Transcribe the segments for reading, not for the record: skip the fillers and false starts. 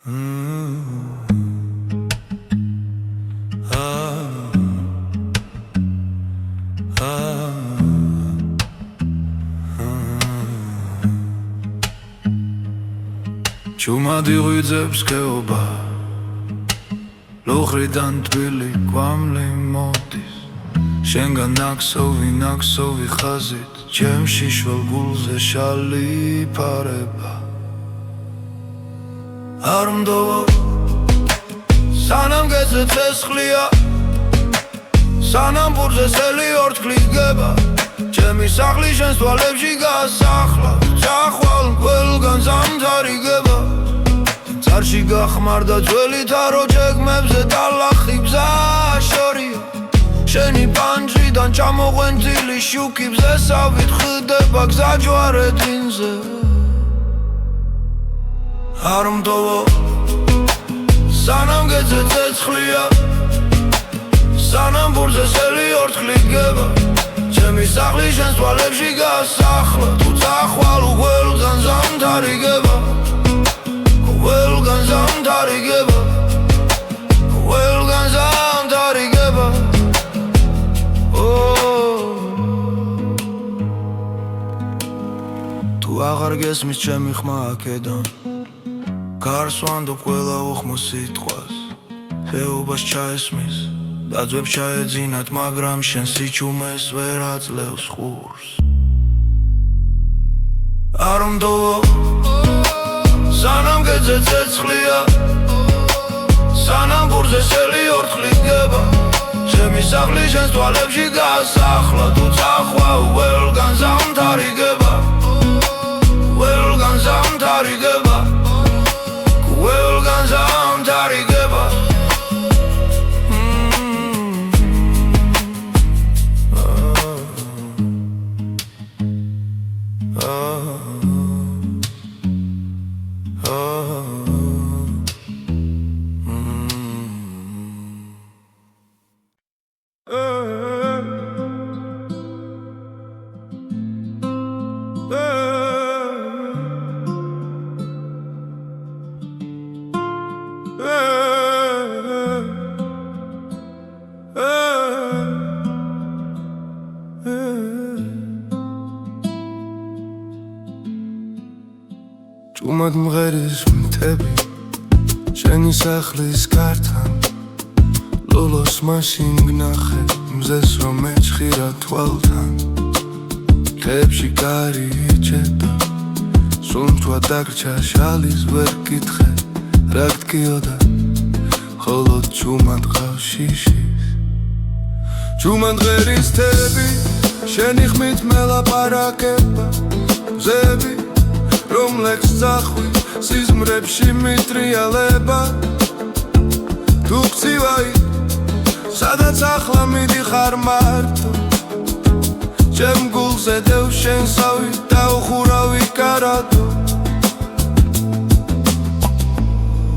Ջումադի ղույձებს կեոբա լոխրիդան թվիլի կվամլի մոտիս Շենգա նաքսովի խազիտ Չեմ շիշվել գուլզե շալի պարեպա Հարում դովով Սանամ գեծեց ես խլիա Սանամ բուրզես էլի որդ կլիտ գեբա Չեմի սախլի շենս տուալև ժիգա սախլա Չախվալ կվելգան զամդարի գեբա Ծարշի գախմարդա ծվելի թարոջեք մեբզե տալախի բզա շորիա Շենի պանջրիդան ճամողեն տիլի շուկի բզե սավիտ խդեպակ զաջուարետ ինզե Հարում տովով Սանամ գեծեց ես խլիա Սանամ բուրզես էլի որդ կլիտ գեբա Չեմի սախլի շենս տուալև ժիգա սախլա Դու ծախվալ ու գվելգան զամդարի գեբա Գվելգան զամդարի գեբա Գվելգան զամդարի գեբա Դու աղարգես միս չեմ իխմա ակեդան Կարսուան դու կվելա ուխմու սիտխված Հեուբաս չայես միս Դաձվեպ չայեցին այդ մագրամ շենսի չում ես վերած լևս խուրս Արում դովով Սանամ գեծեց ես խլիա Սանամ բուրզես էլի որդ կլիտ գեբա Չեմի սախլի շենս տուալև ժիգա սախլա Դու ծախվա ու վելգան զամդարի գեբա Վելգան զամդարի գեբա Վելգան զամդարի գեբա Ջումად მღერის მთები შენი სახლის გართან ლოლოს მაშინ გნახე მზეს რომ ეჭხირა თვალთან ხეებში კარი იჭედა სუნთვა დაგრჩა შალის ვერ გითხე რა გტკიოდა ხოლო ჯუმად ყავს შიშის ჯუმად მღერის მთები შენი ხმით მელაპარაკება მზები რომლექს ძახვი სიზმრებში მიტრიალება თუ გწივაი სადაც ახლა მიდიხარ მარტო ჩემ გულზე დევ შენსავი დაუხურავი კარადო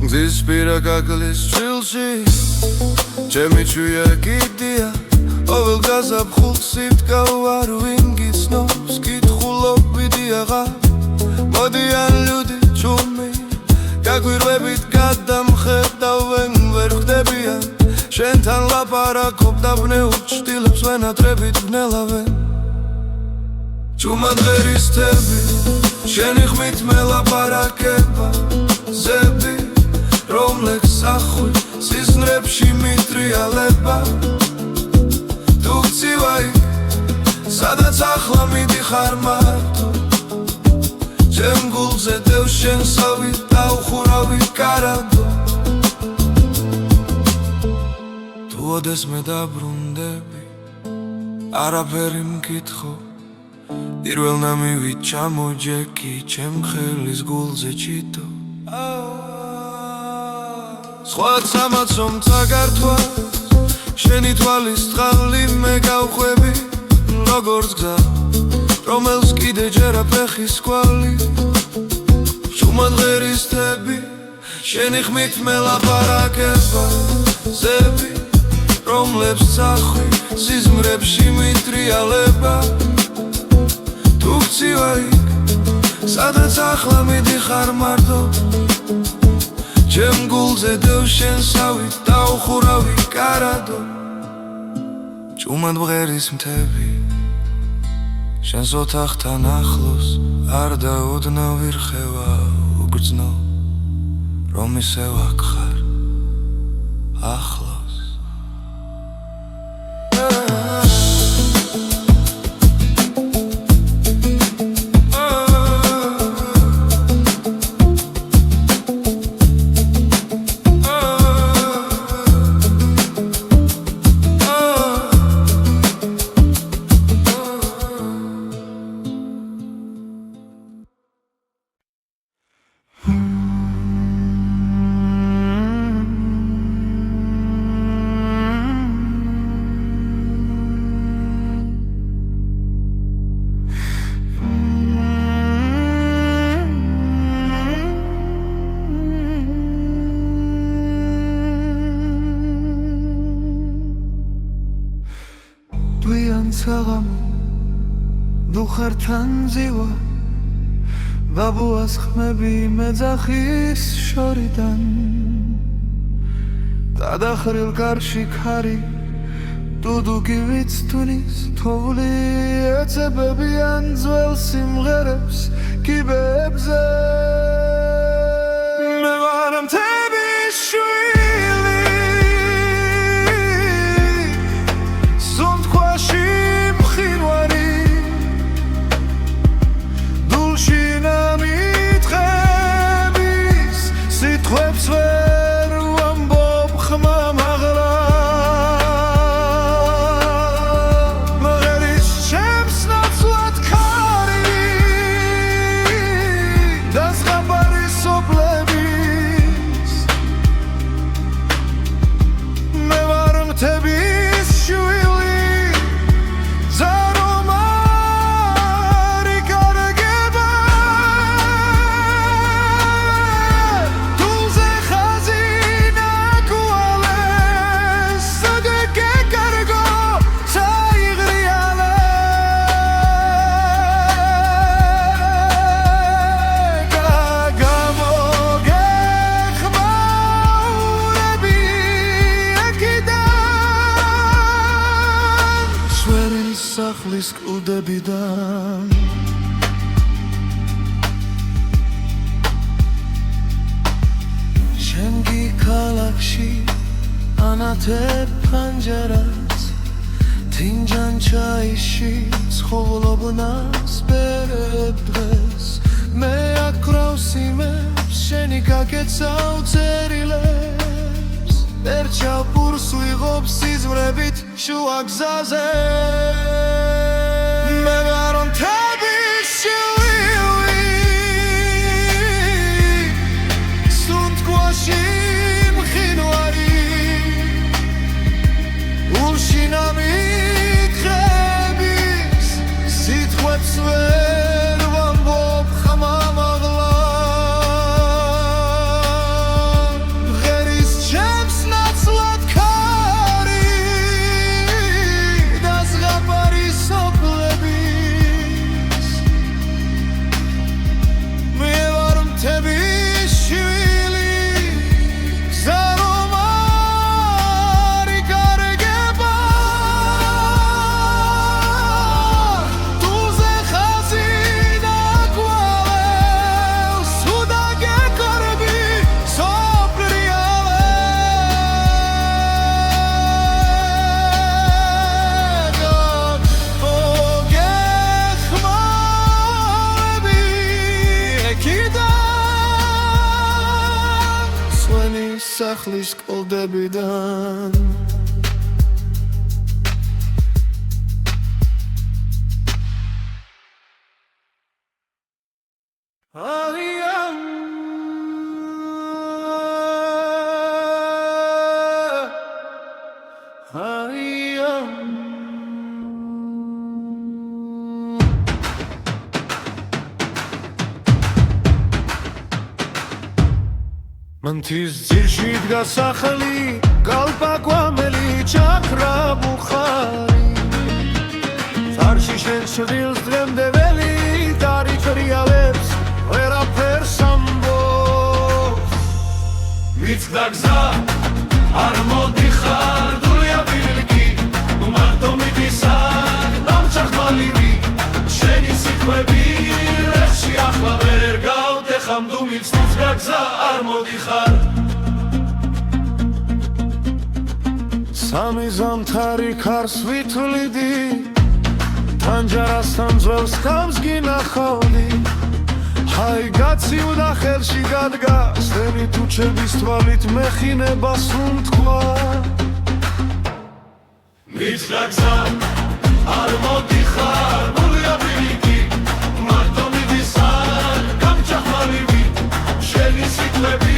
გზის პირა გაგლის ჩილში ჩემი ჩუია კიდია ყოველ გაზაფხულს სიტკავ არ ვინ გიცნობს კითხულობიდი აღარ მოდიან ლუდი ჩუმი გაგვირვებით გადამხედავენ ვერ ხდებიან შენთან ლაპარაკობ და ბნეულ ჭtilებს ვენატრებით ვნელავენ ჯუმად ღერის თები შენი ხმით მელაპარაკება ზები რომლექს სახვი სიზმრებში მიტრიალება თუ გწივაი სადაც ახლა მიდიხარ მარტო ჩემ გულზე დევ შენსავი დაუხურავი კარადო თუ ოდეს მე დაბრუნდები არაფერი მკითხო პირველ ნამივი ჩამოჯექი ჩემ ხელის გულზე ჩიტო სხვა სამაცომ წაგართვა შენი თვალის წყალი მე გავხვევი როგორც გზა რომელს კიდე ჯერა ფეხის კვალი ჟუმად ღერის თები შენი ხმით მელაპარაკება ზები რომლებს სახვი სიზმრებში მიტრიალება თუ გწივაი სადაც ახლა მიდიხარ მარტო ჩემ გულზე დევს შენ სავით დაუხურავი კარადო ჭუმად მღერის მთები შენს ოთახთან ახლოს არ დაუდნა ვირხევა უგრძნო რომ ისევ აქ ხარ ახლოს დუხერთან ზივა ბაბუას ხმები მეძახის შორიდან დადახრილ კარში ქარი დუდუგი ვიცთვლის თოვლი ეცებებიან ძველ სიმღერებს კიბეებზე მე ვარ მთების შვილი სუნთქვაში მყინვარი სიტყვებს ვერ ვამბობ ხმამაღლა მღერის ჩემს ნაცვლად ქარი და ზღაპარი სოფლების მე ვარ მთების შვილი სახლის კლდებიდან შენგი ქალაქში ანათებ ფანჯარას თინჯან ჩაიში ცხოვრობნას ბერებ დღეს მე აკრავ სიმებს შენი გაკეცავ წერილებს ერჩავ პურს ვიღობ სიზმრებით შუა გზაზე მე ვარ მთების შვილი სუნთქვაში მყინვარი ულში ნამიქრების სიტყვებს ვერ ვამბობ ხმამაღლა მღერის ჩემს ნაცვლად ქარი და ზღაპარი სოფლების მე ვარ მთების შვილი გზა რომ არ იკარგება თუზე ხაზი დაგვალევს уда გეკარები სოფლიალე მოგეხმარები ეკიდან სვენი სახლის კლდებიდან მანთის ძირში დგას სახლი კალპაკვამელი ჩაქრა ბუხარი წარში შენ შვილს დღემდე ველი დარიქრიალებს ვერაფერს ამბობს მიწყდა გზა არ მოდიხარ დულია ბილიკი მარტო მიდისარ დამჭახმალივი შენი სიტყვები ლეხში ახლა ვერ გავდეხამ დუმილს მიწყდა გზა არ მოდიხარ სამი ზამთარი ქარს ვითვლიდი თანჯარასთან ძველს ხამს გინახავდი აი გაციუდა ხელში გადგა სტენი თუჩების თვალით მეხინებას უმთქვა მიწყდა გზა არ მოდიხარ დულია ბილიკი მარტო მიდისარ გამჭახმალივი შენი სიტყვები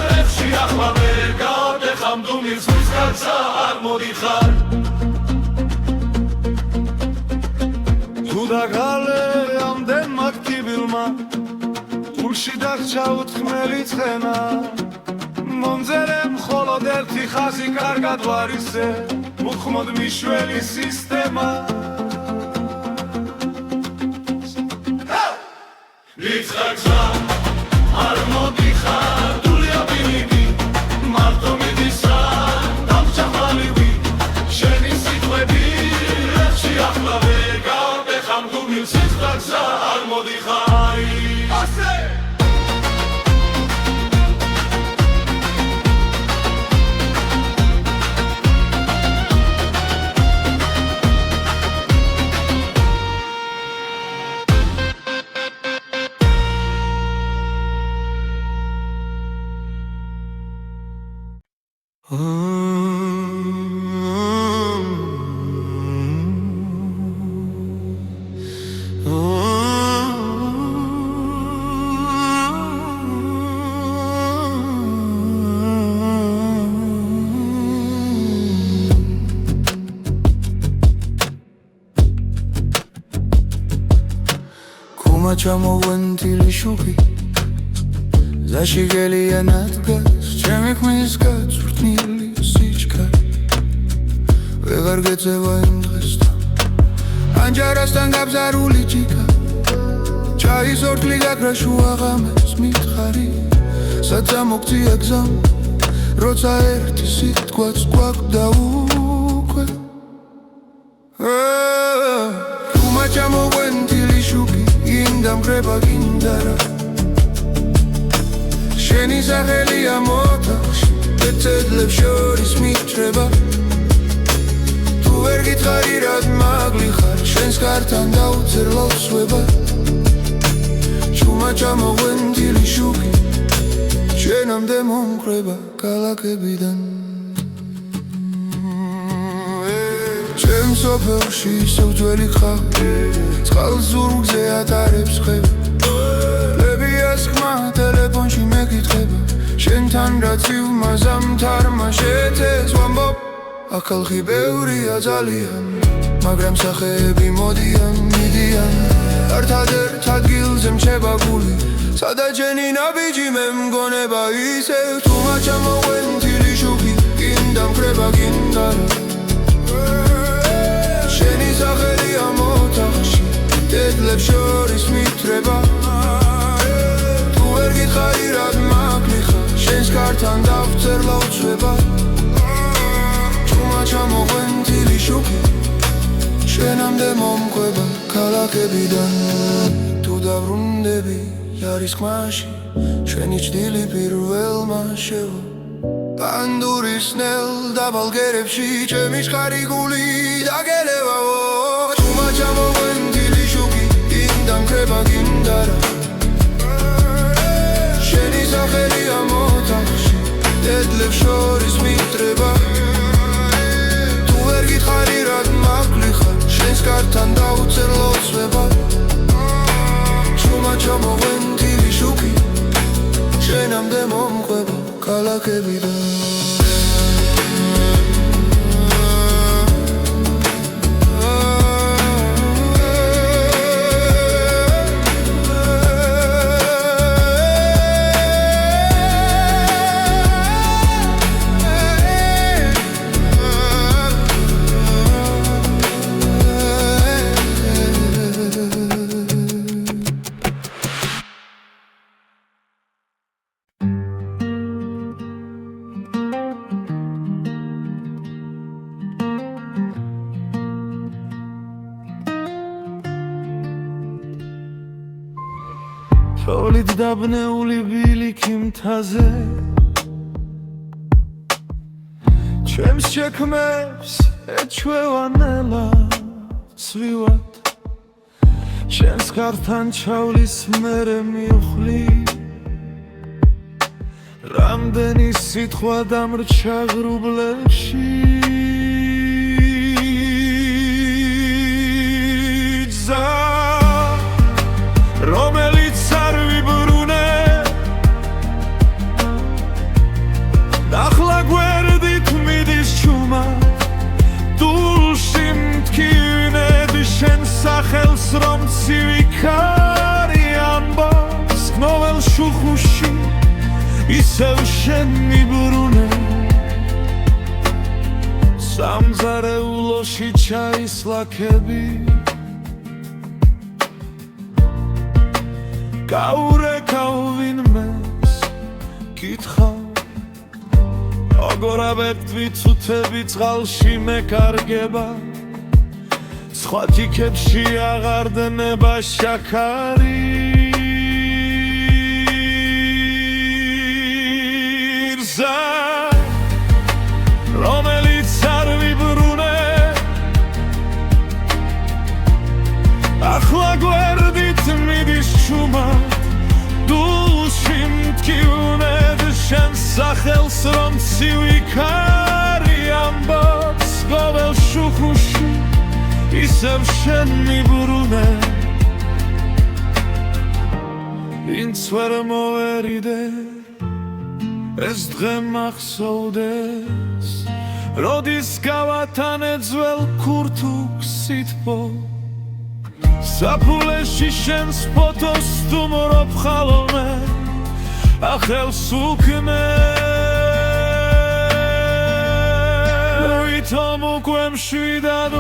ლეხში ახლა ვერ გავდეხამ დუმილს მიწყდა გზა არ მოდიხარ თუ დაგალე ამდენმა ქიბილმა გულში დახჩა უთხმელი ცხენა მომძერე მხოლოდ ერთი ხაზი კარგად ვარისე მოხმოდ მიშველი სისტემა მიწყდა გზა არ მოდიხარ დულია ბილიკი მარტო მიდისარ დამჭახმალივი შენი სიტყვები ლეხში ახლა ვერ გავდეხამ დუმილს მიწყდა გზა არ მოდიხარ ასე ჩამოვენთილი შუქი ზაში გელიანად დგას ჩემი ხმის გაწვრთნილი სიჩქარე ვეღარ გეწევა იმ დღესთან ანჯარასთან გაბზარული ჭიქა ჩაის ორთლი გაქრა შუა ღამეს მითხარი საცა მოგწია გზამ როცა ერთი სიტყვაც გვაქვს უკვე თუმა ჩამოვენთილი შუქი დამგრება გინდარა შენი სახელია მოთახში ბეწედლებს შორის მიჭრება თუ ვერ გითხარი რად მაგლიხარ შენს კართან დაუწერ ლოცვება ჩუმა ჩამოვენთილი შუქი შენამდე მომხრება ქალაქებიდან ჩემ სოფელში ისევ ძველი ხავი წყალს ზურგზე ატარებს ხება ლებიას ხმა ტელეფონში მეკითხება შენთან რაც ივმაზამთარმა შეწეს ვამბობ ახალხი ბევრია ძალიან მაგრამ სახეები მოდიან მიდიან ერთადერთ ადგილზე მრჩება გული სადაც ჯენი ნაბიჯი მე მგონება ისევ თუმა ჩამოვენთილი შუქი გინდა მხრება გინდარა შენი სახელია მოთახში დედლებს შორის მიტრება თუ ვერ გითხარი რად მაგლიხარ შენს კართან დავწერ ლოცვება ჩუმა ჩამოვენთილი შუქი შენამდე მომყვება ქალაქებიდან თუ დავრუნდები არის ხმაში შენი ჭდილი პირველმა შევა პანდურის ნელ დაბალგერებში ჩემი შხარი გული დაგელევაო ჩუმა ჩამოვენთილი შუქი გინდა მხრება გინდარა შენი სახელია მოთახში დედლებს შორის მიტრება თუ ვერ გითხარი რად მაგლიხარ შენს კართან დაუწერ ლოცვება ჩუმა ჩამოვენთილი შუქი შენამდე მომყვება ქალაქებიდან წყლით დაბნეული ბილიქი მთაზე ჩემს შექმებს ეჩვევანელა ცვივად ჩემს ხართან ჩავლის მერე მივხლი რამდენი სიტყვა დამრჩა ღრუბლებში გზა რომელიც არ ვიბრუნე ახლა გვერდით მიდის ჩუმა დულში მткиვნედი შენ სახელს რომ ცივიქარი ამბობს გნოველ შუხუში ისევ შენ მიბრუნე სამზარეულოში ჩაისლაქები გაურეკავ ვინმეს კითხავ როგორ ავერტვი ცუთები წყალში მეკარგება სხვა თიქებში აღარ დნება შაქარი რომელიც არ ვიბრუნე ახლა გვერდით მიდის ჩუმა დულში მткиვნედ შენ სახელს რომ ცივიქარი ამბობს გოველ შუხუში ისევ შენ მიბრუნე ვინც ვერ მოვერიდე ეს დღე მახსოვდეს როდის გავათანე ძველ ქურთუქს სითბო საფულეში შენს ფოტოს სტუმრობ ხალხმე ახელს უკნე ვითომ უკვე მშვიდად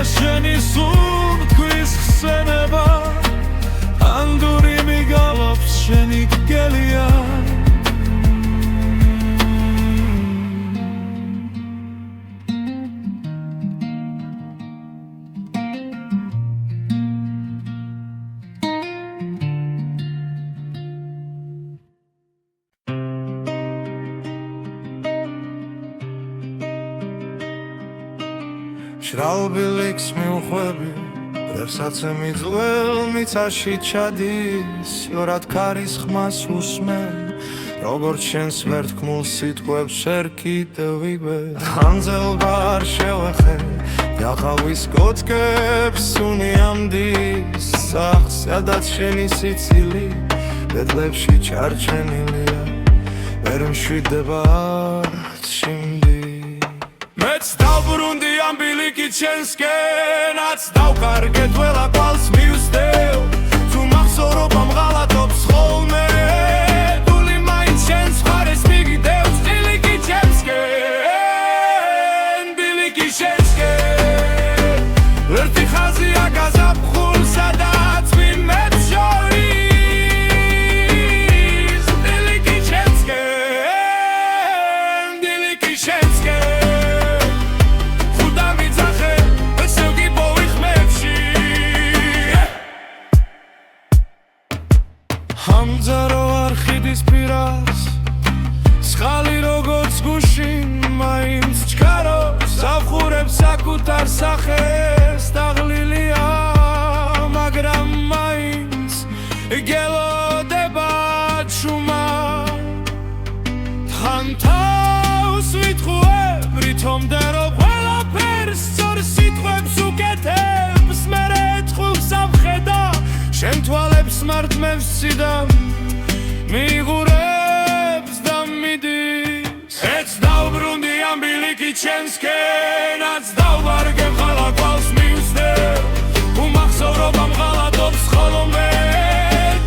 შენი სუნთქვის ხსენება ანდური მიგალობს შენი გელია შრალბილიქს მივხვები რევსაცე მიძღვრელ მიწაში ჩადის იორად ქარის ხმას უსმენ როგორც შენს ვერთქმულ სიტყვებს შენ კიდევ ვიბე ხანძელბა არ შევეხე იახავის კოწკებს უნიამდის სახს სადაც შენი სიცილი ბედლებში ჩარჩენილია ვერ მშვიდება არც შიმდი მეც დავბრუნდი ამ ბილიკით შენსკენაც დავკარგე თველა კვალს მივსდევ თუ მახსოვრობ ამ ღალატობს ხოლმე დული მაინც შენს მხარეს მიგდევს ბილიკით შენსკენ ბილიკით შენსკენ ერთი ხაზია გაზაფხულ სადაც ვინმეც შორის ბილიკით შენსკენ ბილიკით შენსკენ ამძარო არხიდის პირას სხალი როგორც გუშინ მაინც ჩქარობს ავხურებს საკუთარ სახეს დაღლილია მაგრამ მაინც გელოდება ჩუმა თან თავს ვითხოვებ რითომდა რომ ყველაფერს სწორ სიტყვებს უკეთებს მერე ეთხოვს ამხედა შენ თვალებს მართმევს სიდამ მიღურებს და მიდის ეც დავბრუნდი ამ ბილიკით შენსკენაც დავვარგებ ხალა კვალს მივსდევ უმახსოვრობ ამ ღალატობს ხოლმე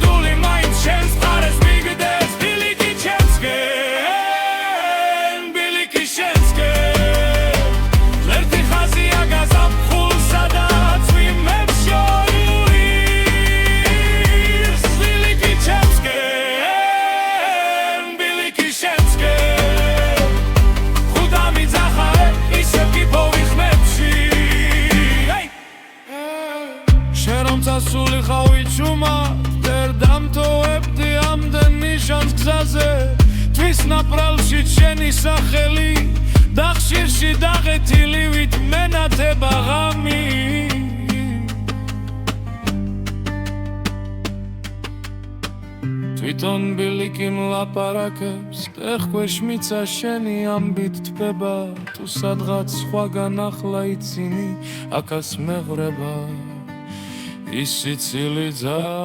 დული მაინც შენს მხარეს მიგდევს ბილიკით შენსკენ ბილიკით შენსკენ ერთი ხაზია გაზაფხულ სადაც ჩუმად ვერ დამტოვებდი ამდენ ნიშანს გზაზე თვის ნაპრალში შენი სახელი და ხშირში დაღეთილი ვით მენათება ღამი თვითონ ბილიკი მლაპარაკებს ტეხქვეშ მიცა შენი ამბით თბება თუ სადღაც სხვაგან ახლა იცინი აქას მეღრება ის სიცილი ძაღლებში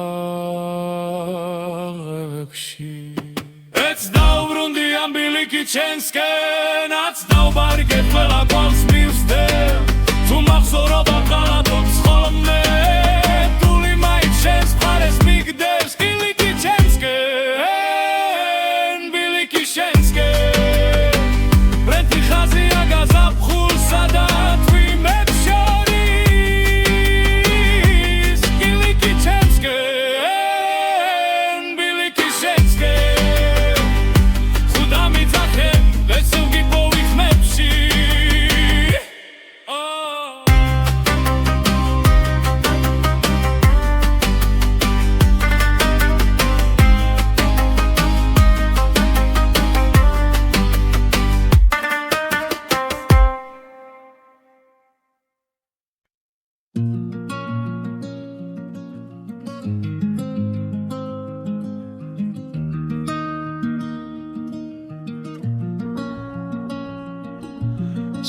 ეც დაუბრუნდი ამ ბილიკი ჩემსკენაც დაუბარიგებ ყველა გვალს მივსდევ თუ მახსოვრობა ყალატობს ხოლმე თული მაინც შენს მხარეს მიგდევს ბილიკი ჩემსკენ ბილიკი შენსკენ ბრენთი ხაზია გაზაფხულსა და თვიმებს შორის ბილიკი ჩემსკენ ბილიკი შენსკენ ხუდა მიძახებ ვესევგი პოვიხმებში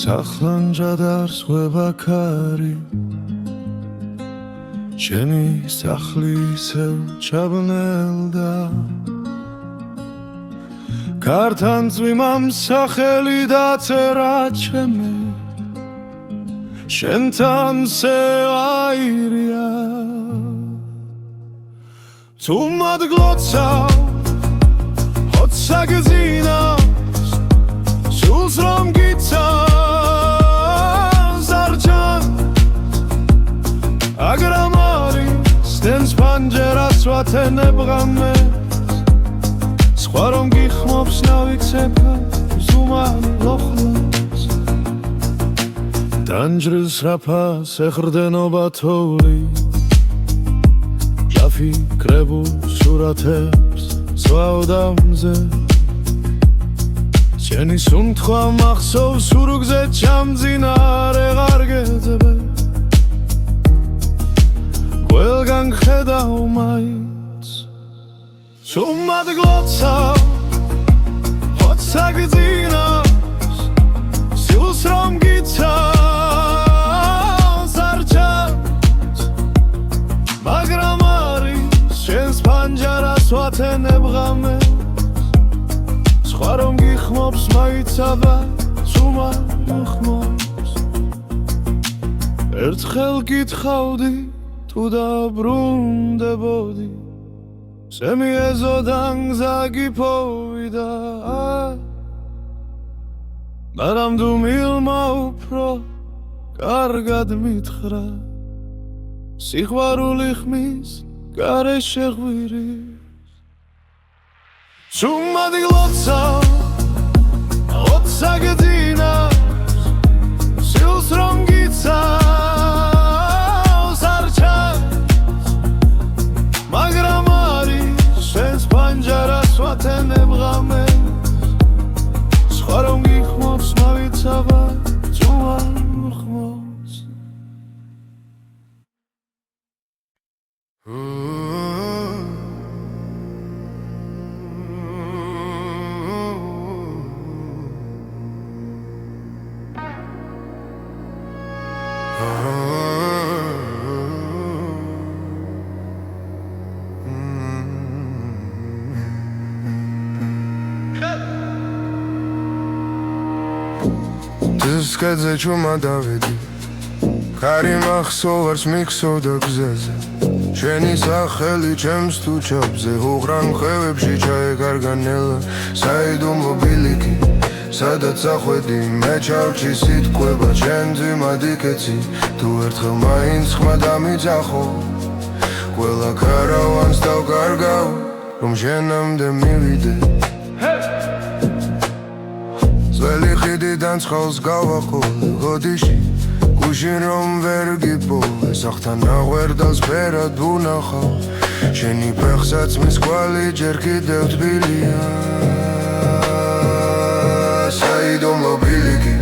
სახლანჯად არსვება ქარი შენი სახლი ისევ ჩაბნელდა ქართან წვიმამ სახელი დაწერა ჩემი შენთან სევაირია თუ მადგლოცავ ხოცა გძინავს სულს რომ გიცავ აგრამარი სტენს პანჯერას ვათენებ ღამეს სხვა რომ გიხმობს ნავიქცებ ზუმარი ლოხლებს დანჯრის რაფას ეხრდენობა თოვლი ჯაფიქრებულ სურათებს სვავდამზე შენი სუნთქვა მახსოვს სურგზე ჩამძინარე ღარგეძებე ყველგან ხედავ მაინც სუმად გლოცავ ხოცა გძინავს სულს რომ გიცავს არ ჩანს მაგრამ არის შენს პანჯარას ვათენებ ღამეს სხვა რომ გიხმობს მაიცაბა სუმად უხმობს ერთხელ გითხავდი თუ დაბრუნდებოდი სემიეზოდან გზა გიფოვიდა მაგრამ დუმილმა უფრო კარგად მითხრა სიყვარული ხმის გარეშე ღვირის სუმად გლოცავ ხოცა გძინავს სულს რომ გიცავს არ ჩანს მაგრამ არის შენს პანჯარას ვათენებ ღამეს სხვა რომ გიხმობს მავიცაბა ძუან უხმობს Скадзе чума даведи Кარი მახსოვარს მიქსოვდა გზაზე შენი სახელი ჩემს თუ ჩაბზე უღრან ხევებში ჩაეკარგანელა საიდუმლო ბილიკი სადაც ახვედი მე ჩავჭი სიტყვება ჩემ ძიმად იქეცი თუ ერთხელ მაინც ხმა დამიძახო ყველა ქარავანს დავკარგავ რომ შენამდე მივიდე ძველი ხიდიდან ცხოლს გავაყოლე გოდიში გუშინ რომ ვერ გიპოვე სახთან აღვერდალს ფერად ვუნახავ შენი ფეხსაც მის კვალი ჯერ კიდევ თბილია საიდუმლო ბილიკი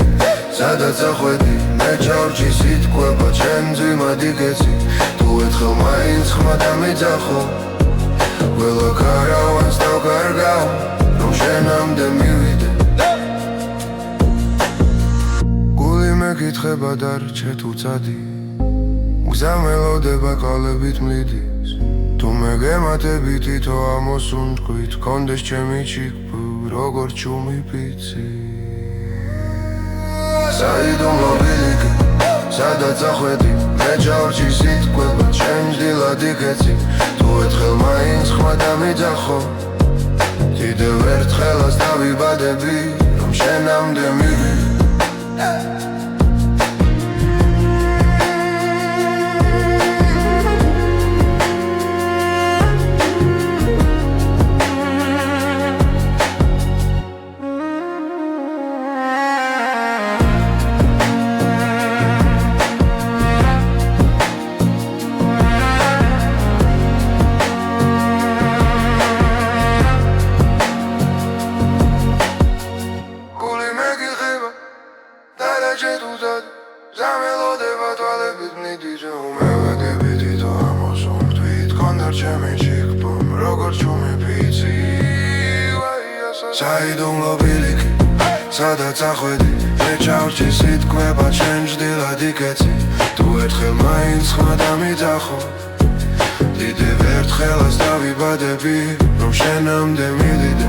სადაც ახვედი მე ჩავრჩი სიტყვება ჩემ ძვიმად იგეცი თუ ერთხელ მაინც ხმა დამიძახო ყველა ქარავანს დავკარგავ რომ შენამდე მივიდე გული მეკითხება დარჩე თუ წადი გზა მელოდება ყალებით მლიდის თუ მე გემატები თითო ამოსუნთქვით კონდეს ჩემი ჩიქბ როგორ ჩუმი პიცი საიდუმლო ბილიკი სადაც ახვედი მე ჩავრჩი სიტყვება ჩემ დილად იგეცი თუ ერთხელ მაინც ხმა დამიძახო კიდევ ერთხელაც დავიბადები რომ შენამდე მივიდე საიდუმლო ბილიკი სადაც ახვედი მე ჩავრჩი სიტყვება ჩემ ჭდილად იგეცი თუ ერთხელ მაინც ხმა დამიძახო დიდევ ერთხელაც დავიბადები რომ შენამდე მივიდე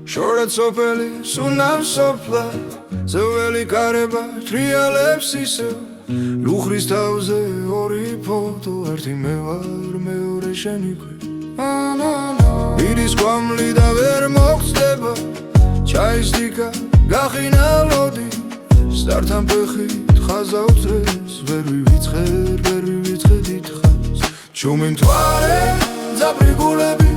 შორად სოფელი სუნავ სოფლა ზეველი კარება ტრიალებს ისევ ლუხრის თავზე ორი ფოტო ერთი მე ვარ მეორე შენი ირის კვამლი და ვერ მოხდება ჩაის დიკა გახინა ლოდი სტართან ფეხით ხაზა უწრეს ვერ ვივიწყე დიდხანს ჩუმი მთვარე ძაბრი გულები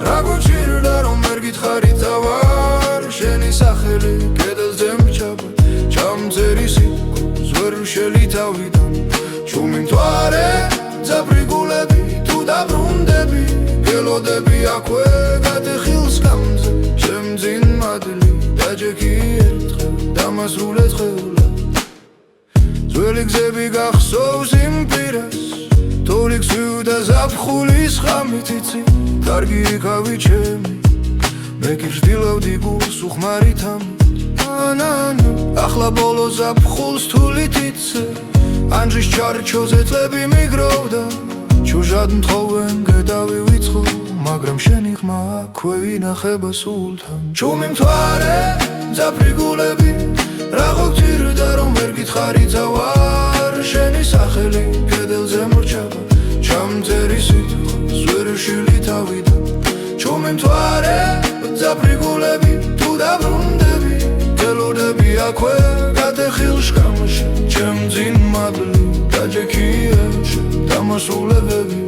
რა გვჭირდა რომ ვერ გითხარი წავარ შენი სახელი კედელზე მჩაბა ჩამწერი სიტყვას ვერ ვშელი თავიდან ჩუმი მთვარე ძაბრი გულები თუ დაბრუნდები გელოდები აქვე გადეხილს გამზე შემძინ მადლი დაჯექი ერთხელ დამასრულე ცხელა ძველი გზები გახსოვს იმ პირას თოვლი გზივდა ზაფხულის ხამით იცი კარგი იქავი ჩემი მე კი ვსდილავდი გულს უხმარით ამით ახლა ბოლო ზაფხულს თულით იცე ანჯის ჩარჩოზე წლები მიგროვდა ჩუჟად მთხოვენ გედავი ვიწყო მაგრამ შენი ხმა აქვე ვინახება სულთან ჩუმი მთვარე ძაფრი გულები რა გოგცირდა რომ ვერ გითხარი წავარ შენი სახელი კედელზე მორჩება ჩამწერი სიტყვას ვერ ვშილი თავიდან ჩუმი მთვარე ძაფრი გულები თუ დაბრუნდები გელოდები აქვე გადეხილ შკამში ჩემძინ მადლი დაჯექი ერთხელ დამასრულებები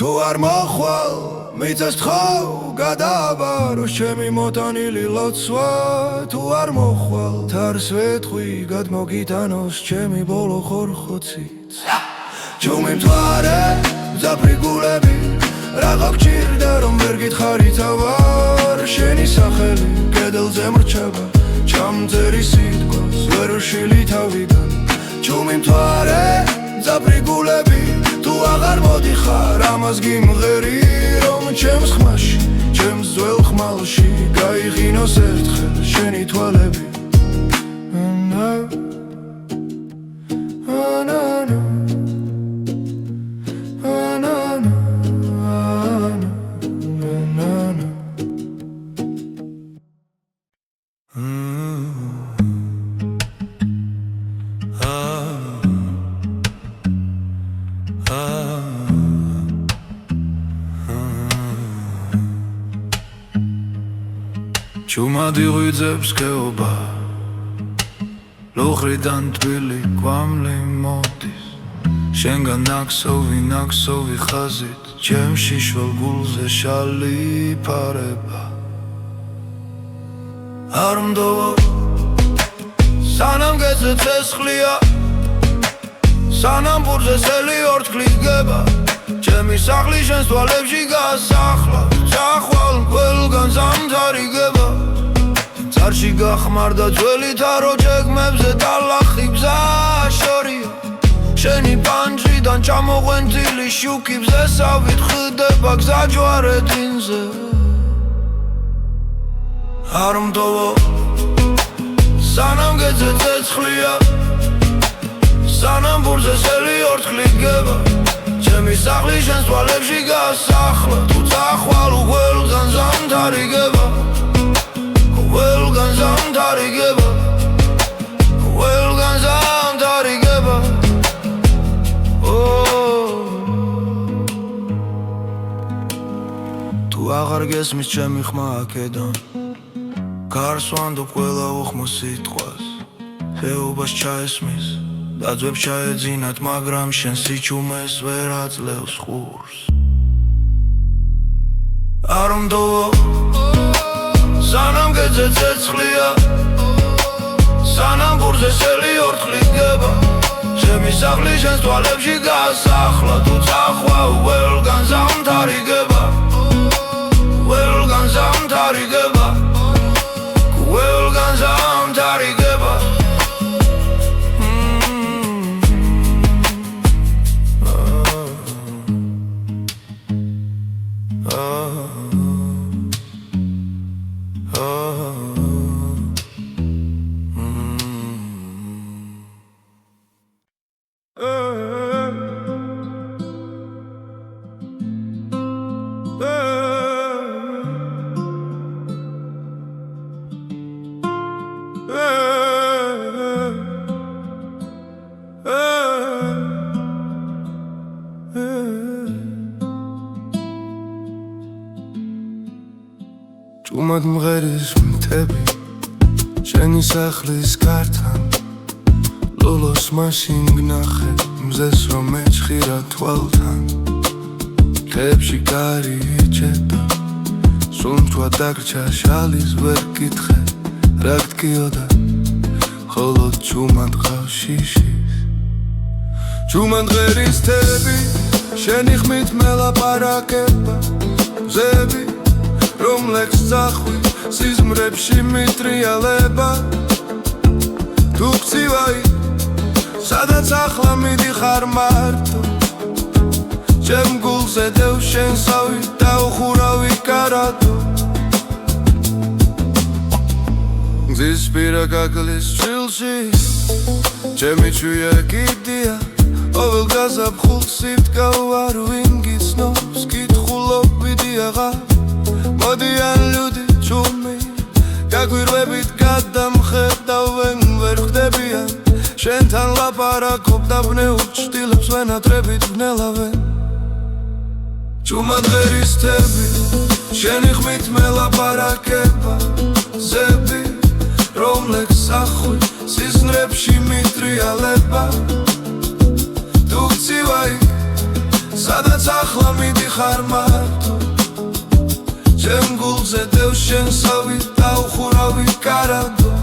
თუ არ მოხვალ მიწას თხავ გადააბარო ჩემი მოტანილი ლოცვა თუ არ მოხვალ თარს ვეთხვი გადმოგიტანოს ჩემი ბოლო ხორხოციც ჯუმი მთვარე ზაფრიგულები რაღა გჭირდა რომ ვერ გითხარი თავარ შენი სახელი კედელზე მრჩება ჩამწერი სიტყვას ვერ ვშილი თავიდან ჯუმი მთვარე ზაფრიგულები თუ აღარ მოდიხარ ამას გიმღერი რომ ჩემს ხმაში ჩემს ძველ ხმალში გაიღინოს ერთხელ შენი თვალები ჩუმადი ღვიძებს ქეობა ლოხრიდან თბილი კვამლი მოდის შენგან ნაქსოვი ხაზით ჩემ შიშველ გულზე შალი ფარება არ მდოვო სანამ გეძე ცეცხლია სანამ ბურზე სელი ორთქლი გება ჩემი სახლი შენს თვალებში გასახლა წახვალ ყველგან ზამთარი გება წარში გახმარდა ძველი თარო ჯეგმებზე ტალახი ბზა შორია შენი პანჯრიდან ჩამოყვენთილი შუქი ბზესავით ხდება გზა ჯვარედინზე არ მდოვო სანამ გეძე ცეცხლია სანამ ბურზე სელი ორთქლი გება ჩემი სახლი შენს თვალებში გასახლა თუ წახვალ ყველგან ზამთარი გება ყველგან ზამთარი გება ყველგან ზამთარი გება თუ აღარ გესმის ჩემი ხმა აქედან გარს ვანდობ ყველა უხმო სიტყვას ხეობას ჩაესმის დაძვებს ჩაეძინათ მაგრამ შენ სიჩუმეს ვერ აძლევს ხურს არ მდოვო სანამ გეძე ცეცხლია სანამ ბურზე სელი ორთქლი გება ჩემი სახლი შენს თვალებში გასახლა თუ წახვალ ყველგან ზამთარი გება ყველგან ზამთარი გება ყველგან ზამთარი გება ჭუმად მღერის მთები შენი სახლის გართან ლოლოს მაშინ გნახე მზეს რომ ეჭხირა თვალთან ხეებში კარი იჭედა სუნთვა დაგრჩა შალის ვერ გითხე რა გტკიოდა ხოლო ჭუმად ყავს შიშის ჭუმად მღერის მთები შენი ხმით მელაპარაკება მზები რომლექს წახვი სიზმრებში მიტრიალება თუ გწივაი სადაც ახლა მიდიხარ მარტო ჩემ გულზე დევ შენსავი დაუხურავი კარატო გზის პირა გაგლის ჩილში ჩემი ჩუია კიდია ყოველ გაზაფხულს სიტკავ არ ვინ გიცნობს კითხულობიდი აღარ მოდიან ლუდი ჭუმი გაგვირვებით გადამხედავენ ვერ ხდებიან შენთან ლაპარაკობ დაბნეულ ჭtilებს ვენატრებით ვნელავენ ჭუმად ღერის თები შენი ხმით მელაპარაკება ზები რომლექს სახვი სიზმრებში მიტრიალება თუ გწივაი სადაც ახლა მიდიხარ მარტო ჩემ გულზე დევს შენსავი დაუხურავი კარადო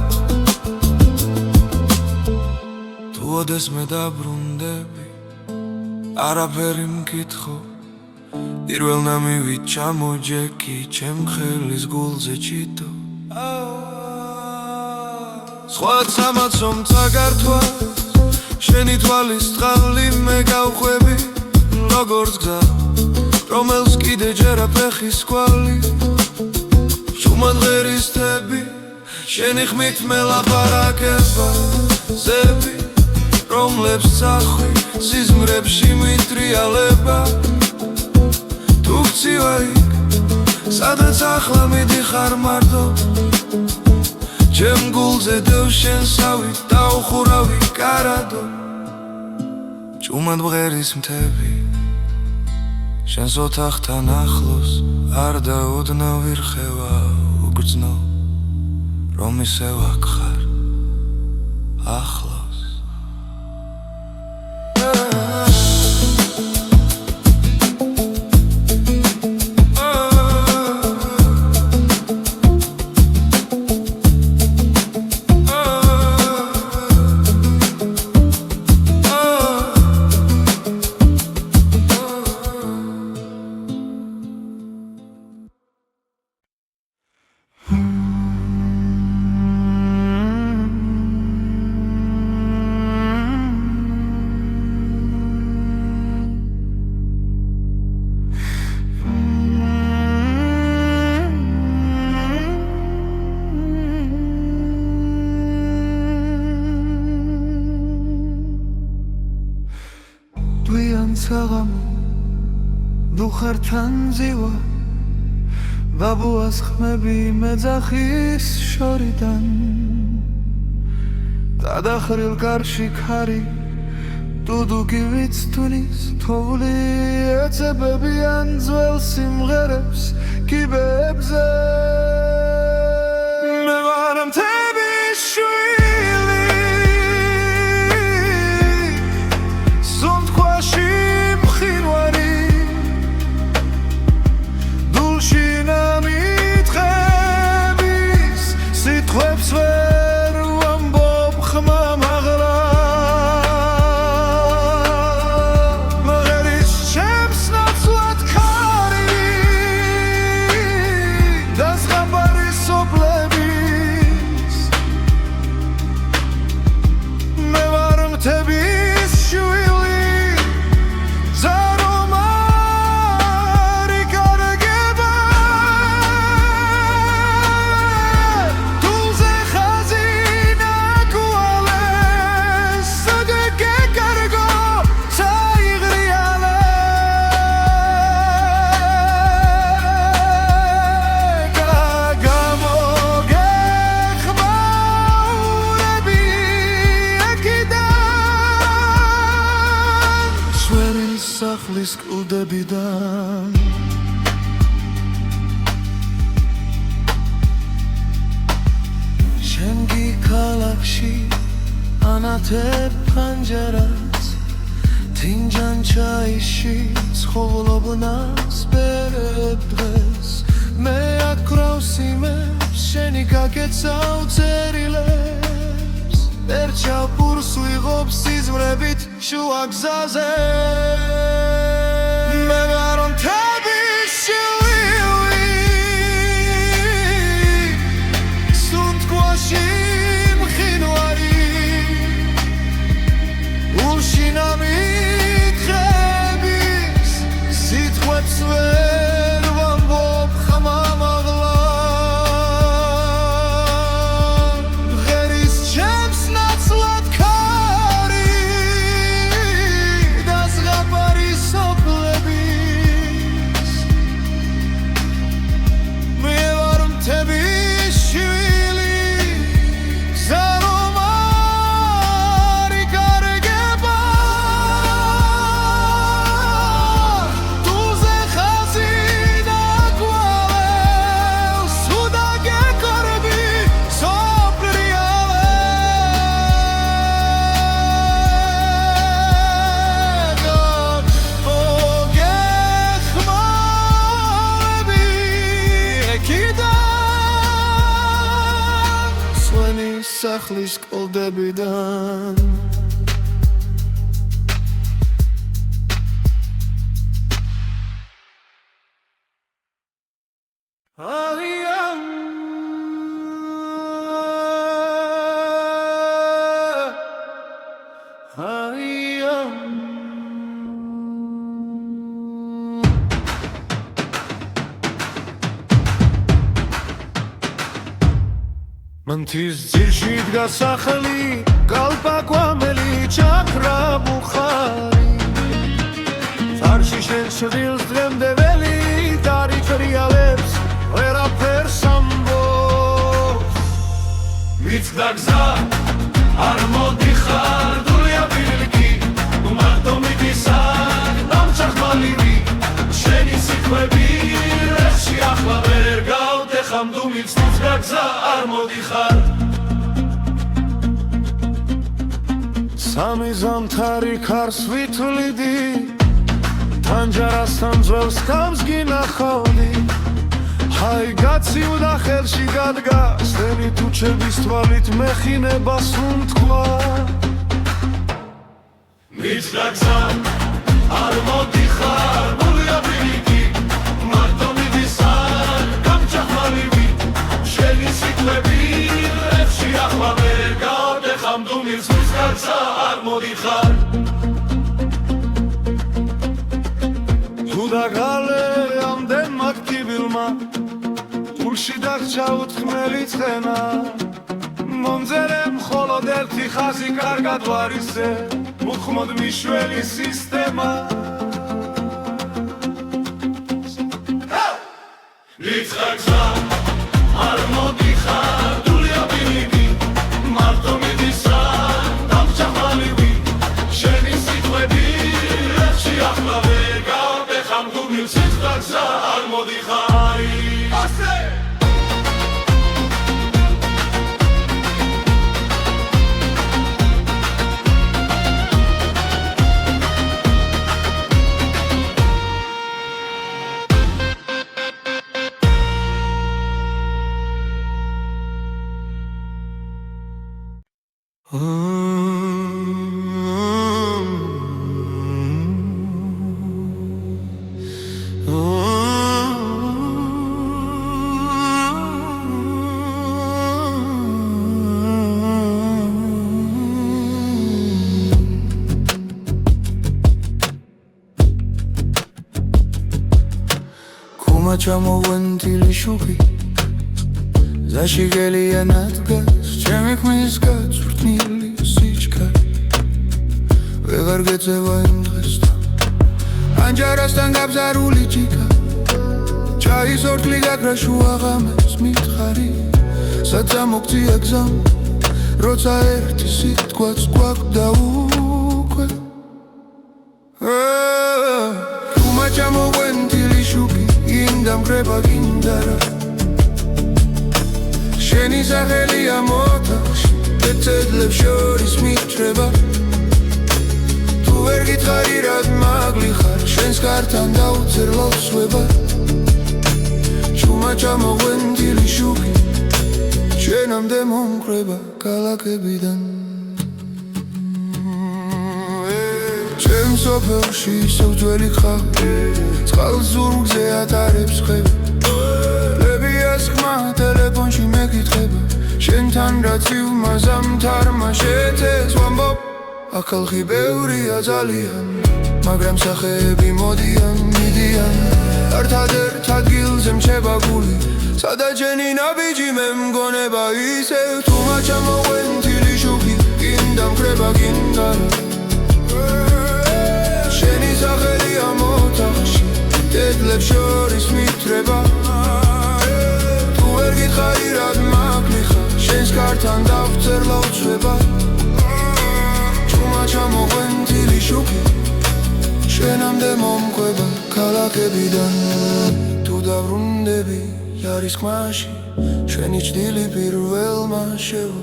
თუ ოდეს მე დაბრუნდები არაფერი მკითხო პირველ ნამივით ჩამოჯექი ჩემ ხელის გულზე ჩიტო სხვა სამაცომ წაგართვა შენი თვალის წყალი მე გავხვევი როგორც გზა რომელს კიდე ჯერა ფეხის კვალი შუმად ღერისტები შენი ხმით მე ლაპარაკება ზები რომლებს წახვი სიზმრებში მიტრიალება თუ გცივა იქ სადაც ახლა მიდიხარ მარტო ჩემ გულზე დევს შენსავი დაუხურავი კარადო ჭუმად ბღერის მთები შენს ოთახთან ახლოს არ დაუდნა ვირხევა უგრძნო რომ ისევ აქ ხარ ახლოს დუხართან ზივა ბაბუას ხმები მეძახის შორიდან დადახრილ კარში ქარი დუდუგი ვიცთulis თოვლი ეცებებიან ძველ სიმღერებს კიბებზე მე ვარ მთების შვილი სუნთქვაში სახლის კლდებიდან შენგი ქალაქში ანათებ ფანჯარას თინჯან ჩაიში ცხოვრობნას ბერებ დღეს მე აკრავ სიმებს შენი გაკეცავ წერილებს ერჩავ პურს ვიღობ სიზმრებით შუა გზაზე მე ვარ მთების შვილი სუნთქვაში მყინვარი ულში ნამიტყების სიტყვებს ვერ ვამბობ ხმამაღლა ღერის ჩემს ნაცვლად ქარი და ზღაპარი სოფლ სახლის კლდებიდან მანთის ძირში დგა სახლი გალპაკვამელი ჩაქრა ბუხარი წარში შენ შვილს დღემდე ველი დარიხრიალებს ვერაფერს ამბობს მიცდა გზა არ მოდიხარ დულია ბილიკი მარტო მიდისარ დამჭახმალივი შენი სიტყვები რებში ახლა ვერ გავდეხამ დუმილს მიცდა გზა არ მოდიხარ სამი ზამთარი ქარს ვითვლიდი თანჯარასთან ძველს კამს გინახავდი ჰაი გაციუდა ხელში გადგა სტენი თუჩების თვალით მეხინებას უთქვა მიცდა გზა არ მოდიხარ დულია ბილიკი მარტო მიდისარ დამჭახმალივი შენი სიტყვები რებში ახლა ვერ გავდეხამ დუმილს მიცდა გზა არ მოდიხარ დაგალე ამდენ მაქთიბილმა გულში დაგჭა უთხმელი ცხენა მომძერე მხოლოდ ერთი ხაზი კარგად ვარისე უხმოდ მიშველი სისტემა მიცდა გზა არ მოდიხარ დულია ბილიკი მარტო მიდისარ დამჭახმალივი შენი სიტყვები რებში ახლა ვერ გავდეხამ დუმილს მიცდა გზა არ მოდიხარი ასე ჩამოვენთილი შუქი ზაში გელია ნადგას ჩემი ქმის გაწვრთნილი სიჩქარე ვეღარ გეწევა იმ დღესთან ანჯარასთან გაბზარული ჭიქა ჩაის ორთლი გაქრა შუა ღამეს მითხარი საცა მოგწია გზამ როცა ერთი სიტყვაც გვაქვს უკვე თუმა ჩამოვენთილი შუქი ინდამგრება გინდარა შენი სახელია მოთახში ეცედლებს შორის მიჭრება თუ ვერ გითხარი რად მაგლიხარ შენს კართან დაუწერ ლოცვება ჩუმა ჩამოვენთილი შუქი შენამდე მომკრება ქალაქებიდან ჩემ სოფელში ისევ ძველი ხავი წყალს ზურგზე ატარებს ხევი ლებიას ხმა ტელეფონში მეკითხება შენთან რაც იუმაზამთარმა შეცეს ვამბობ ახალხი ბევრია ძალიან მაგრამ სახეები მოდიან მიდიან ერთად ადგილზე მჩება გული სადა ჯენი ნაბიჯი მე მგონება ისევ თუმა ჩამოვენთილი შუქი გინდამკრება გინდარა შენი სახელია მოთახში დედლებს შორის მითრება თუ ვერ გითხარი რად მაგლიხარ შენს კართან დავწერ ლოცვება ჩუმა ჩამოვენთილი შუქი შენამდე მომყვება ქალაქებიდან თუ დავრუნდები იარის ხმაში შენი ჭდილი პირველმა შევა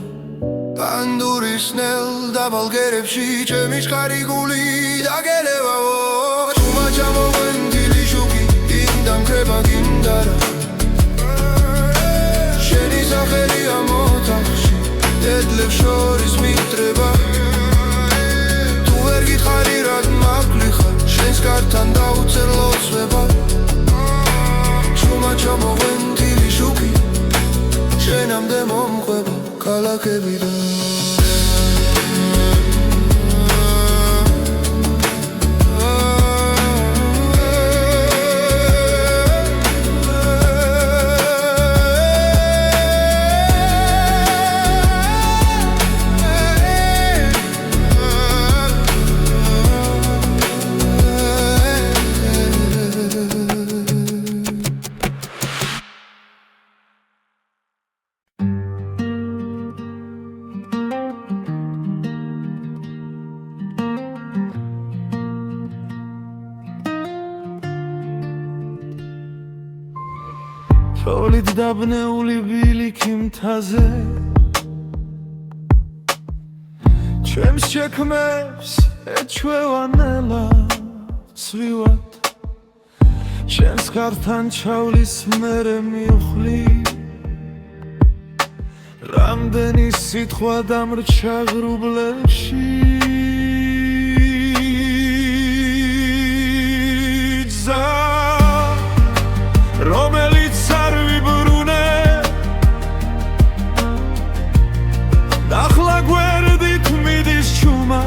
პანდურის ნელ დაბალგერებში ჩემი ჩხარი გული დაგელევაო ჩუმა ჩამოვენთილი შუქი ინდამკრება გინდარა შენი სახელია მოთახში დედლებს თოვლით დაბნეული ბილიქი მთაზე ჩემს შექმნებს ეჩვევანელა ცვივად ჩემს ხართან ჩავლის მერე მივხლი რამდენი სიტყვა დამრჩა ღრუბლებში გზა რომელიც არ ვიბრუნე ახლა გვერდით მიდის ჩუმა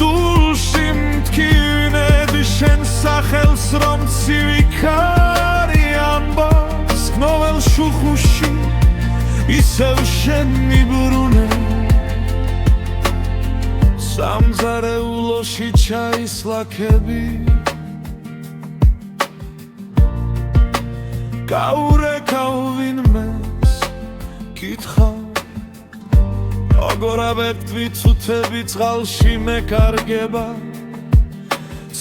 დულში მტკივნედი შენ სახელს რომ ცივი ქარი ამბობს გნოველ შუხუში ისევ შენ მიბრუნე სამზარეულოში ჩაისლაქები გაურეკავ ვინმეს კითხავ როგორ ავერტვი თუთები წყალში მეკარგება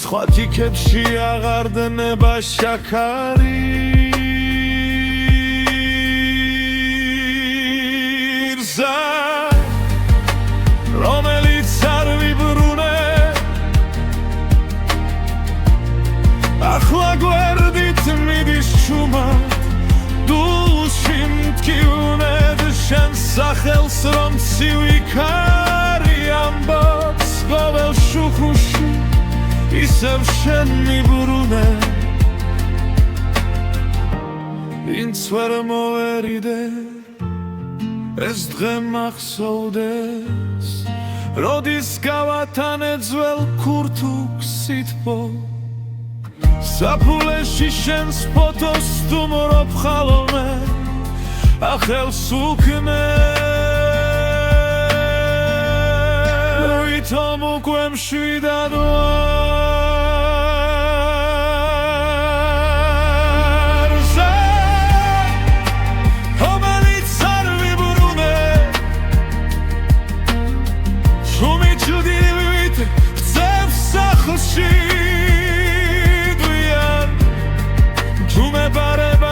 სხვა თიქებში აღარ დნება შაქარი რომელიც არ ვიბრუნე ახლა გვერდით მიდის ჩუმა დულში მტკივნედ შენ სახელს რომ ცივი ქარი ამბობს გოველ შუხუში ისევ შენ მიბრუნე ვინც ვერ მოვერიდე ეს დღე მახსოვდეს როდის გავათანე ძველ ქურთუქს სითბო საფულეში შენს ფოთოს სტუმრობ ხალხმე ახელს უქნე ვითომ უკვე მშვიდად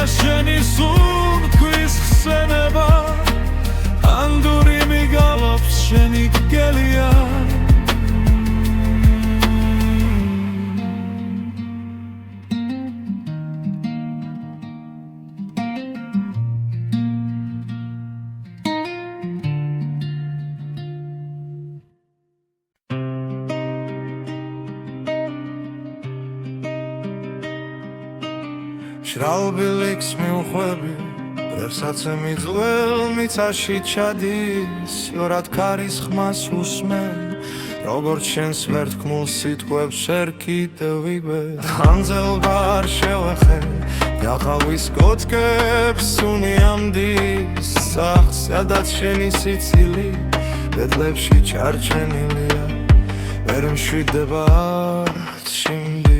შენი სუნთქვის ხსენება ანდური მიგალობს შენი გელია შრალბილიქს მივხვები რევსაცე მიძლევ მიწაში ჩადის იორად ქარის ხმას უსმენ როგორც შენს ვერთქმულ სიტყვებს შენ კიდევ ვიგებ ხანძელბა არ შევეხე გაყავის კოწკებს უნიამდის სახს სადაც შენი სიცილი ბედლებში ჩარჩენილია ვერ მშვიდება არც შიმდი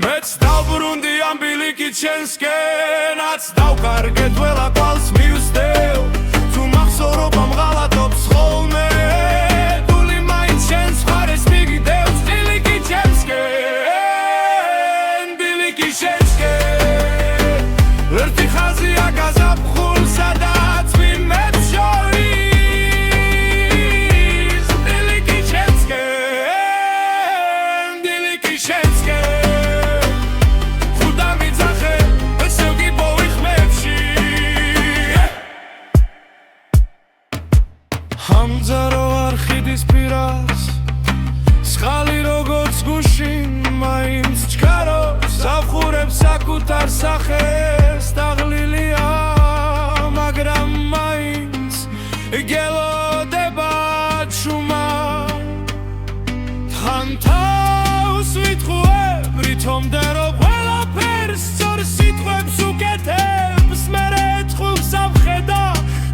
მეც დავბრუნდი ამ ბილიქით შენსკენაც დავკარგე ძველა კვალს მივსდევ თუ მახსოვრობა მღალატობს ხოლმე დული მაინც შენს მხარეს მიგდევს ბილიქით შენსკენ ბილიქით შენსკენ ერთი ხაზია გაზაფხულ სადაც ვინმეც შორის ბილიქით შენსკენ ბილიქით შენსკენ ამძარო არხიდის პირას სხალი როგორც გუშინ მაინც ჩქარობს ავხურებს საკუთარ სახეს დაღლილია მაგრამ მაინც გელოდება ჩუმა თან თავს ვითხოვებ რითომდა რომ ყველაფერს სწორ სიტყვებს უკეთებს მერე ეთხოვს ამხედა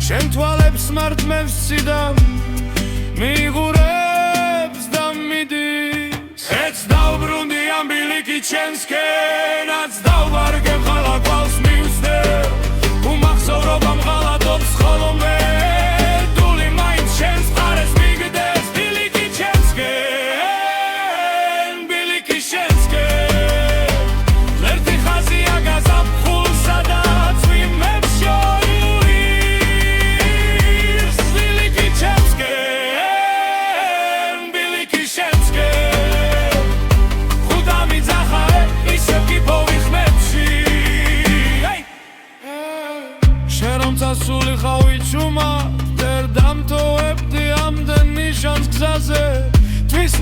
შენ თვალებს მართმევს სიდამ მიღურებს და მიდის ეც დავბრუნდი ამ ბილიქით შენსკენაც დავვარგებ ხალა კვალს მივსდევ უმახსოვრობა მღალატობს ხოლმე დული მაინც შენს მხარეს მიგდევს ბილიქით შენსკენ ბილიქით შენსკენ ერთი ხაზია გაზაფხულ სადაც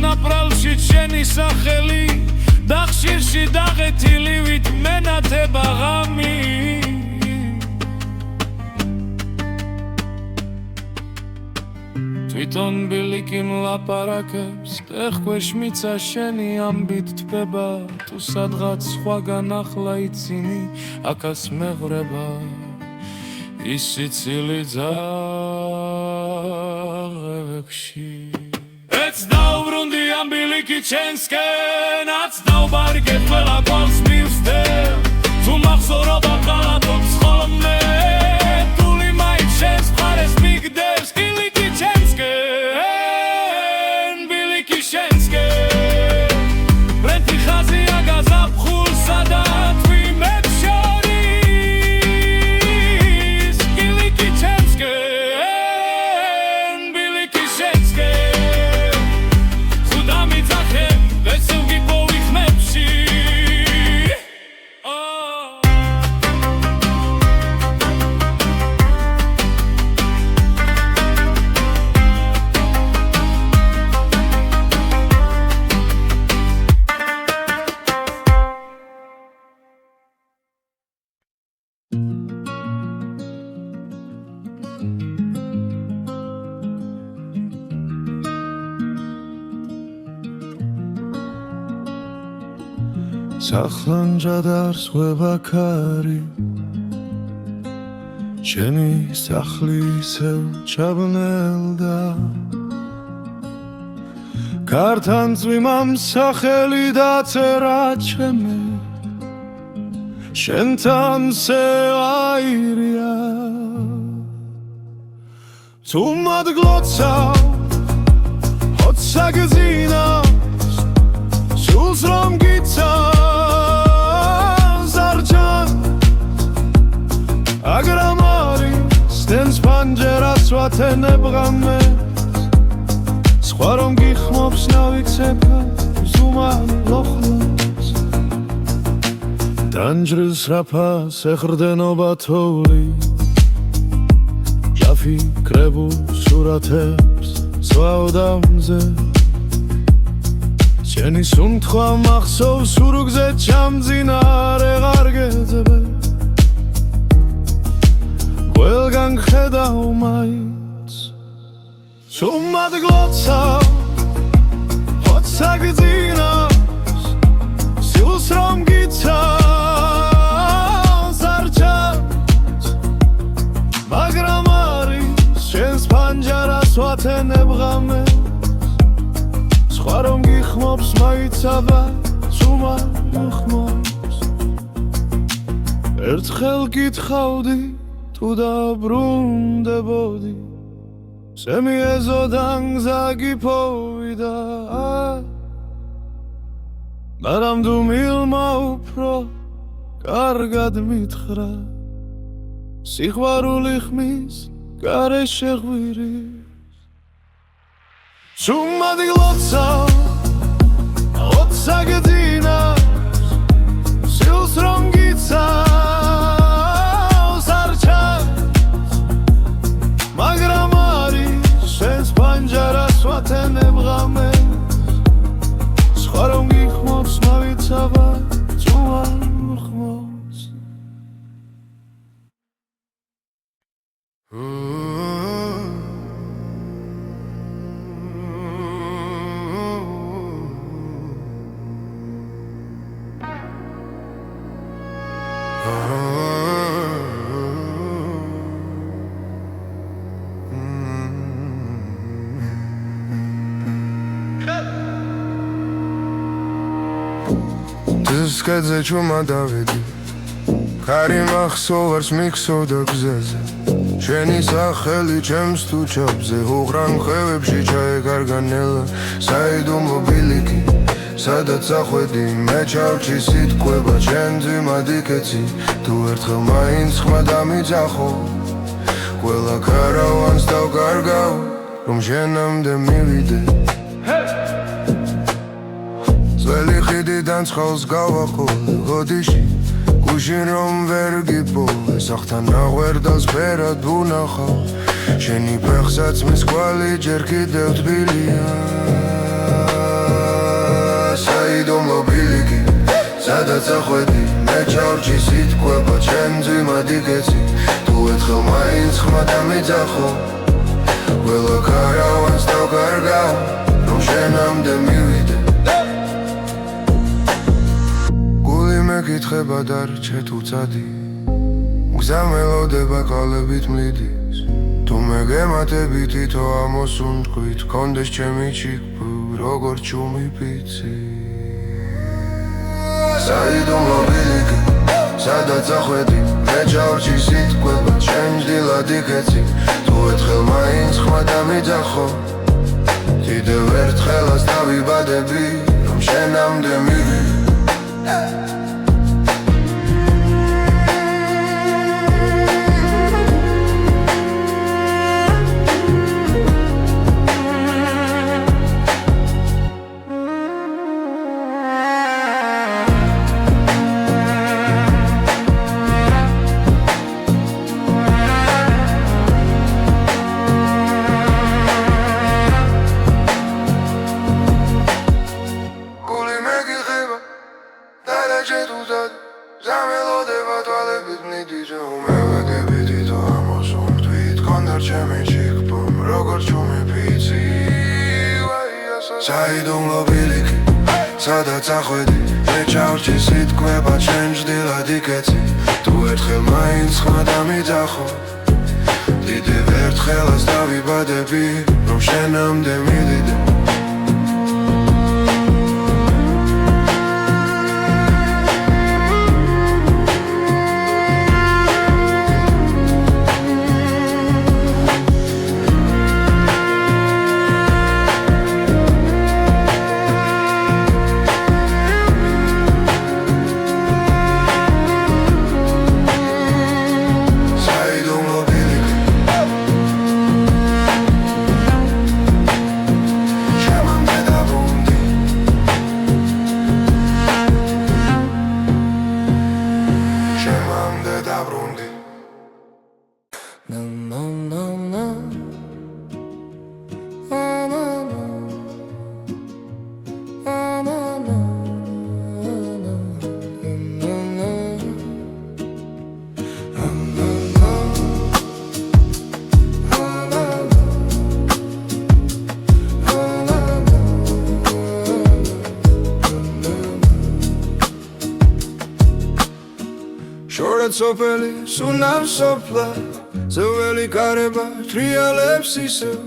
ნაპრალში შენი სახელი და ხშირში დაღეთილივით მენათება ღამი თვითონ ბილიკი მლაპარაკებს ტეხქვეშ მიცა შენი ამბით თბება თუ სადღაც სხვაგან ახლა იცინი აქას მეღრება ის სიცილი ძაღლებში ეც დაუბრუნდი ამ ბილიკი ჩემსკენაც დაუბარგე ყველა გვალს მივსდე თუ მახსოვრობა ყალატობს ხოლმე თული მაინც შენს მხარეს მიგდებს ბილიკი ჩემსკენ ბილიკი შენსკენ ბრენთი ხაზია გაზაფხულსა და თვიმებს შორის ბილიკი ჩემსკენ ბილიკი შენსკენ ხუდა მიძახე ვესევგი პოვიხმებში სახლანჯადარს ღვებაქარი შენი სახლი ისევ ჩაბნელდა კართან წვიმამ სახელი დაწერა ჩემი შენთან სევაირია თუ მადგლოცავ ხოცა გზინავს სულს რომ გიცავ აგრამ არის სტენს პანჯერას ვათენებ ღამეს სხვა რომ გიხმობს ნავიქცეფა ზუმან ლოხლებს დანჯრის რაფას ეხრდენობა თოვლი ჯაფი კრებულ სურათებს სვავდამზე შენი სუნთქვა მახსოვს სურგზე ჩამძინარე ღარგეძებე ყველგან ხედავ მაინც თუ მადგლოცავ ხოცა გძინავს სულს რომ გიცავს არ ჩანს მაგრამ არის შენს პანჯარას ვათენებ ღამეს სხვა რომ გიხმობს მაინც აბა ზუმან მოხმობს ერთხელ გითხავდი თუ დაბრუნდებოდი სემიეზოდან გზა გიფოვიდა მაგრამ დუმილმა უფრო კარგად მითხრა სიყვარული ხმის გარეშე ღვირის თუ მადგლოცავ ხოცა გძინავს სულს რომ გიცავს არ ჩანს მაგრამ არის შენს პანჯარას ვათენებ ღამეს სხვა რომ გიხმობს მავიცავ ზუმან მოხმობს Скадзе чума давиდი ხარი მახსოვარს მიქსოვდა გზაზე შენი სახელი ჩემს თუ ჩაბზე უღრან ხევებში ჩაეკარგანელა საიდუმლო ბილიკი სადაც ახვედი მე ჩავჭი სიტყვება ჩემ ძიმად იქეცი თუ ერთხელ მაინც ხმა დამიძახო ყველა ქარავანს დავკარგავ რომ შენამდე მივიდე ძველი ხიდიდან ცხელს გავაყოლე გოდიში გუშინ რომ ვერ გიპოვე სახთან აღვერდავს ფერად ვუნახავ შენი ფეხსაც მის კვალი ჯერ კიდევ თბილია საიდუმლო ბილიკი სადაც ახვედი მე ჩავრჩი სიტყვება ჩემ ძვიმად იგეცი თუ ერთხელ მაინც ხმა დამიძახო ყველა კარავანს დავკარგავ რომ შენამდე მივიდე გული მეკითხება დარჩე თუ წადი გზა მელოდება ყალებით მლიდის თუ მე გემატები თითო ამოსუნთქვით კონდეს ჩემი ჩიქბ როგორ ჩუმი პიცი საიდუმლო ბილიკი სადაც ახვედი მე ჩავრჩი სიტყვება ჩემ ძლად იგეცი თუ ერთხელ მაინც ხმა დამიძახო კიდევ ერთხელაც დავიბადები რომ შენამდე მივიდე საიდუმლო ბილიკი სადაც ახვედი მე ჩავრჩი სიტყვება ჩემ ძლად იგეცი თუ ერთხელ მაინც ხმა დამიძახო კიდევ ერთხელაც დავიბადები რომ შენამდე მივიდე შორად სოფელი სუნავ სოფლა ზეველი კარება ტრიალებს ისევ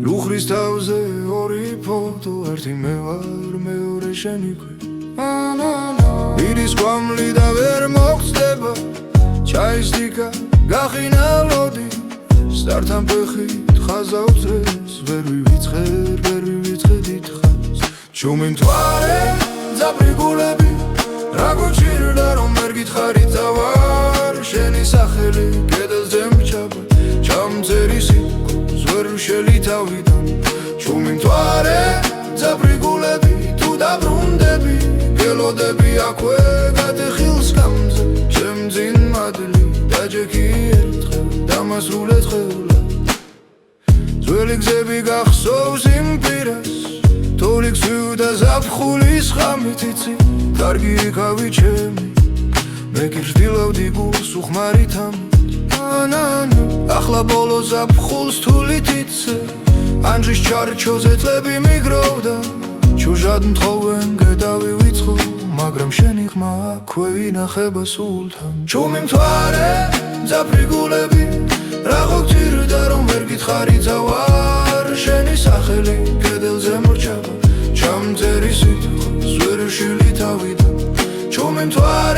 რუხრის თავზე ორი ფოტო ერთი მე ვარ მეორე შენი ირის კვამლი და ვერ მოგწდება ჩაის დიკა გახინა ლოდი სტართან ფეხით ხაზავწეს ვერ ვივიწყე დიდხანს ჩუმი მთვარე ძაბრი გულები რა გუჩირდა რომ ვერ გითხარი წავარ შენი სახელი კედელზე მჩაბა ჩამწერი სიტყვას ვერ ვშელი თავიდან ჩუმი მთვარე ძაბრი გულები თუ დაბრუნდები გელოდები აქვე გადახილს გამზე ჩემ ძინ მადლი დაჯექი ერთხელ დამასრულე თხევლა ძველი გზები გახსოვს იმ პირას თოვლი გზივდა ზაფხულის ხამით იცი კარგი იქავი ჩემი მე კი ვждილავდი გულს უხმარით ახლა ბოლო ზაფხულს თულით იცე ანჯის ჩარჩოზე წლები მიგროვდა ჩუჟად მთხოვენ გედავი ვიწყო მაგრამ შენი ხმა აქვე ინახება სულთან ჩუმი მთვარე ძაფრი გულები რა გოგცირდა რომ ვერ გითხარი წავარ შენი სახელი კედელზე მორჩება ჩამწერი სიტყვას ვერ ვშილი თავიდან ჩუმი მთვარე